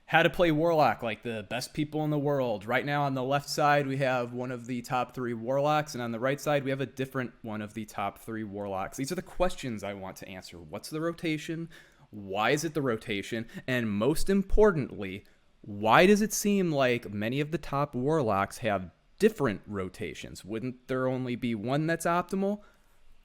How to play Warlock like the best people in the world. Right now on the left side, we have one of the top 3 Warlocks, and on the right side, we have a different one of the top 3 Warlocks. These are the questions I want to answer. What's the rotation? Why is it the rotation? And most importantly, why does it seem like many of the top Warlocks have different rotations? Wouldn't there only be one that's optimal?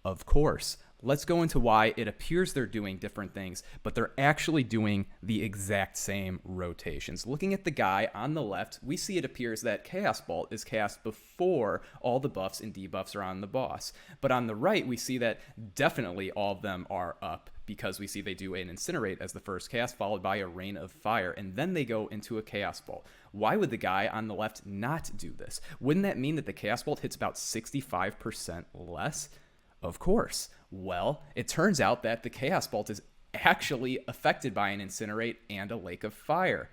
Of course. Let's go into why it appears they're doing different things, but they're actually doing the exact same rotations. Looking at the guy on the left, we see it appears that Chaos Bolt is cast before all the buffs and debuffs are on the boss. But on the right, we see that definitely all of them are up because we see they do an Incinerate as the first cast, followed by a Rain of Fire, and then they go into a Chaos Bolt. Why would the guy on the left not do this? Wouldn't that mean that the Chaos Bolt hits about 65% less? Of course. Well, it turns out that the Chaos Bolt is actually affected by an Incinerate and a Lake of Fire.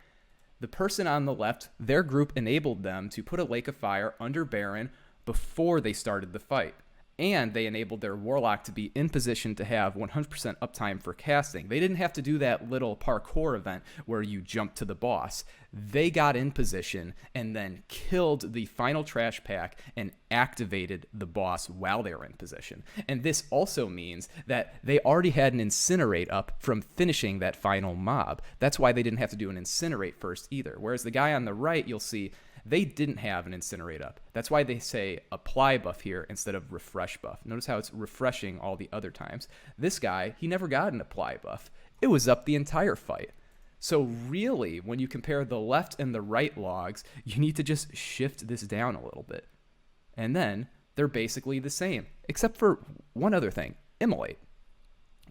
The person on the left, their group enabled them to put a Lake of Fire under Baron before they started the fight. And they enabled their Warlock to be in position to have 100% uptime for casting. They didn't have to do that little parkour event where you jump to the boss. They got in position and then killed the final trash pack and activated the boss while they were in position. And this also means that they already had an Incinerate up from finishing that final mob. That's why they didn't have to do an Incinerate first either. Whereas the guy on the right, you'll see, they didn't have an Incinerate up. That's why they say apply buff here instead of refresh buff. Notice how it's refreshing all the other times. This guy, he never got an apply buff. It was up the entire fight. So really, when you compare the left and the right logs, you need to just shift this down a little bit. And then they're basically the same, except for one other thing, Immolate.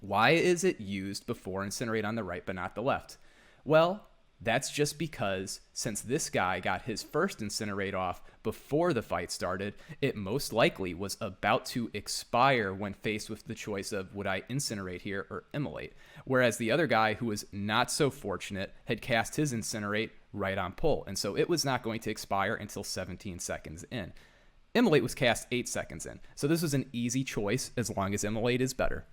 Why is it used before Incinerate on the right but not the left? Well, that's just because since this guy got his first Incinerate off before the fight started, it most likely was about to expire when faced with the choice of would I Incinerate here or Immolate. Whereas the other guy who was not so fortunate had cast his Incinerate right on pull, and so it was not going to expire until 17 seconds in. Immolate was cast 8 seconds in, so this was an easy choice as long as Immolate is better.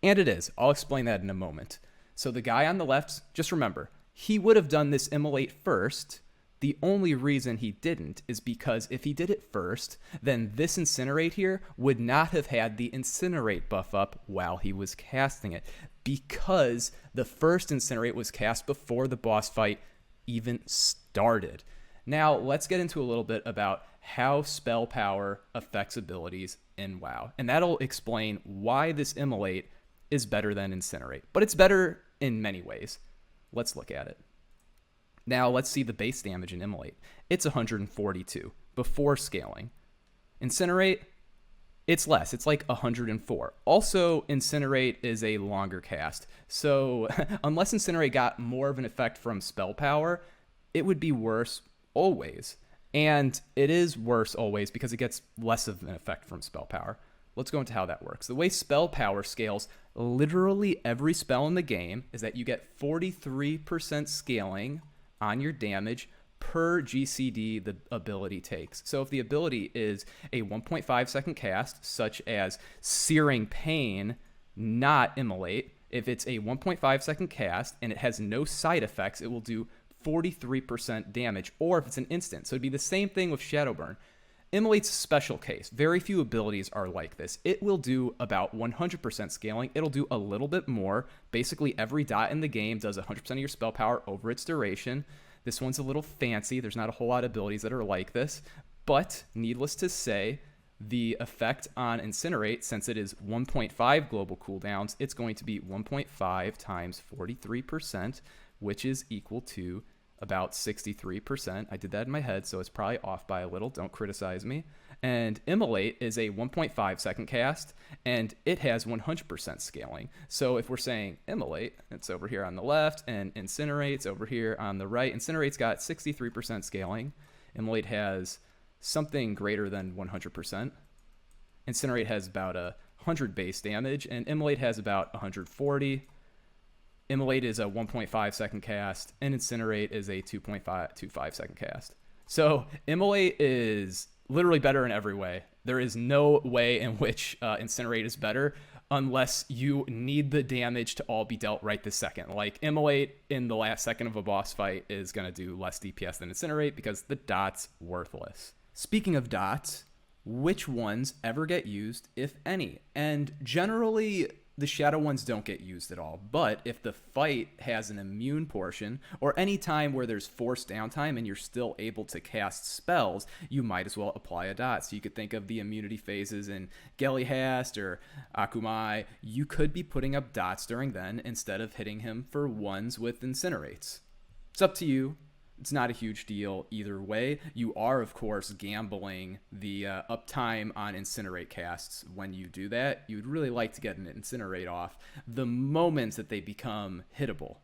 And it is. I'll explain that in a moment. So the guy on the left, just remember, he would have done this Immolate first. The only reason he didn't is because if he did it first, then this Incinerate here would not have had the Incinerate buff up while he was casting it, because the first Incinerate was cast before the boss fight even started. Now, let's get into a little bit about how spell power affects abilities in WoW, and that'll explain why this Immolate is better than Incinerate, but it's better in many ways. Let's look at it. Now, let's see the base damage in Immolate. It's 142 before scaling. Incinerate, it's less. It's like 104. Also, Incinerate is a longer cast. So unless Incinerate got more of an effect from spell power, it would be worse always. And it is worse always because it gets less of an effect from spell power. Let's go into how that works. The way spell power scales literally every spell in the game is that you get 43% scaling on your damage per GCD the ability takes. So if the ability is a 1.5 second cast, such as Searing Pain, not Immolate, if it's a 1.5 second cast and it has no side effects, it will do 43% damage, or if it's an instant. So it'd be the same thing with Shadowburn. Immolate's a special case. Very few abilities are like this. It will do about 100% scaling. It'll do a little bit more. Basically, every dot in the game does 100% of your spell power over its duration. This one's a little fancy. There's not a whole lot of abilities that are like this. But, needless to say, the effect on Incinerate, since it is 1.5 global cooldowns, it's going to be 1.5 times 43%, which is equal to about 63%. I did that in my head, so it's probably off by a little. Don't criticize me. And Immolate is a 1.5 second cast, and it has 100% scaling. So if we're saying Immolate, it's over here on the left, and Incinerate's over here on the right. Incinerate's got 63% scaling. Immolate has something greater than 100%. Incinerate has about 100 base damage, and Immolate has about 140. Immolate is a 1.5 second cast, and Incinerate is a 2.5 second cast. So Immolate is literally better in every way. There is no way in which Incinerate is better unless you need the damage to all be dealt right this second. Like Immolate in the last second of a boss fight is going to do less DPS than Incinerate because the dot's worthless. Speaking of dots, which ones ever get used, if any? And generally, the shadow ones don't get used at all. But if the fight has an immune portion, or any time where there's forced downtime and you're still able to cast spells, you might as well apply a dot. So you could think of the immunity phases in Gelihast or Akumai. You could be putting up dots during then instead of hitting him for ones with incinerates. It's up to you. It's not a huge deal either way. You are, of course, gambling the uptime on incinerate casts when you do that. You'd really like to get an incinerate off the moment that they become hittable.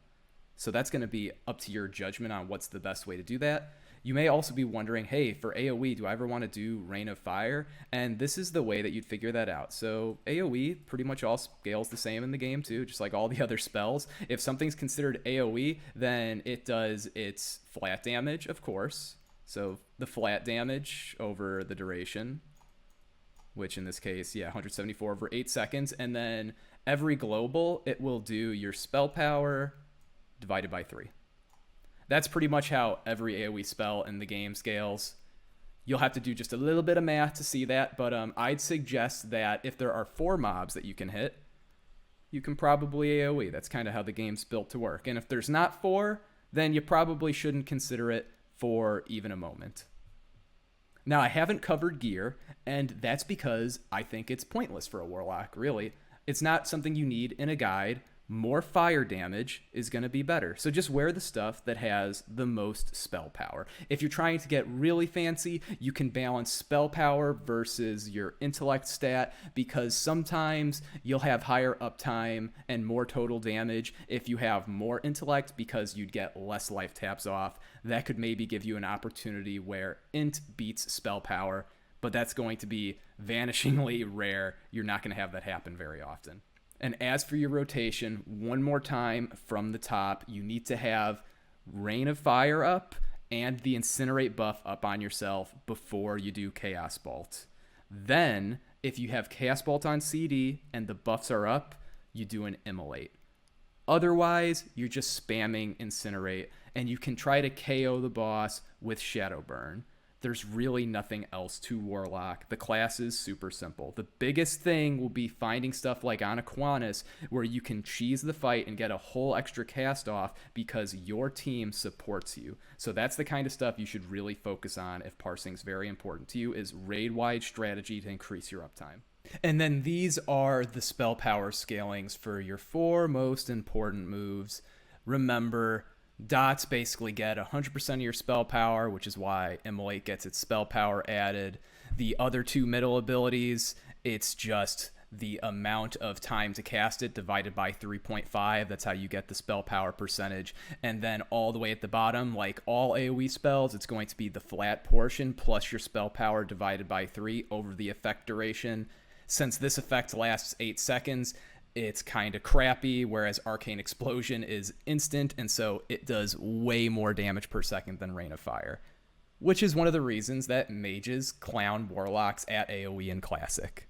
So that's going to be up to your judgment on what's the best way to do that. You may also be wondering, hey, for AoE, do I ever want to do Rain of Fire? And this is the way that you'd figure that out. So AoE pretty much all scales the same in the game too, just like all the other spells. If something's considered AoE, then it does its flat damage, of course. So the flat damage over the duration, which in this case, 174 over 8 seconds. And then every global, it will do your spell power divided by 3. That's pretty much how every AoE spell in the game scales. You'll have to do just a little bit of math to see that, but I'd suggest that if there are 4 mobs that you can hit, you can probably AoE. That's kind of how the game's built to work. And if there's not 4, then you probably shouldn't consider it for even a moment. Now, I haven't covered gear, and that's because I think it's pointless for a Warlock, really. It's not something you need in a guide. More fire damage is going to be better. So just wear the stuff that has the most spell power. If you're trying to get really fancy, you can balance spell power versus your intellect stat, because sometimes you'll have higher uptime and more total damage if you have more intellect because you'd get less life taps off. That could maybe give you an opportunity where int beats spell power, but that's going to be vanishingly rare. You're not going to have that happen very often. And as for your rotation, one more time from the top, you need to have Rain of Fire up and the Incinerate buff up on yourself before you do Chaos Bolt. Then, if you have Chaos Bolt on CD and the buffs are up, you do an Immolate. Otherwise, you're just spamming Incinerate, and you can try to KO the boss with Shadow Burn. There's really nothing else to Warlock. The class is super simple. The biggest thing will be finding stuff like on Aquinas where you can cheese the fight and get a whole extra cast off because your team supports you. So that's the kind of stuff you should really focus on if parsing's very important to you, is raid-wide strategy to increase your uptime. And then these are the spell power scalings for your 4 most important moves. Remember, dots basically get 100% of your spell power, which is why Immolate gets its spell power added. The other 2 middle abilities, it's just the amount of time to cast it divided by 3.5. That's how you get the spell power percentage. And then all the way at the bottom, like all AoE spells, it's going to be the flat portion plus your spell power divided by 3 over the effect duration. Since this effect lasts 8 seconds, it's kind of crappy, whereas Arcane Explosion is instant, and so it does way more damage per second than Rain of Fire, which is one of the reasons that mages clown Warlocks at AoE in Classic.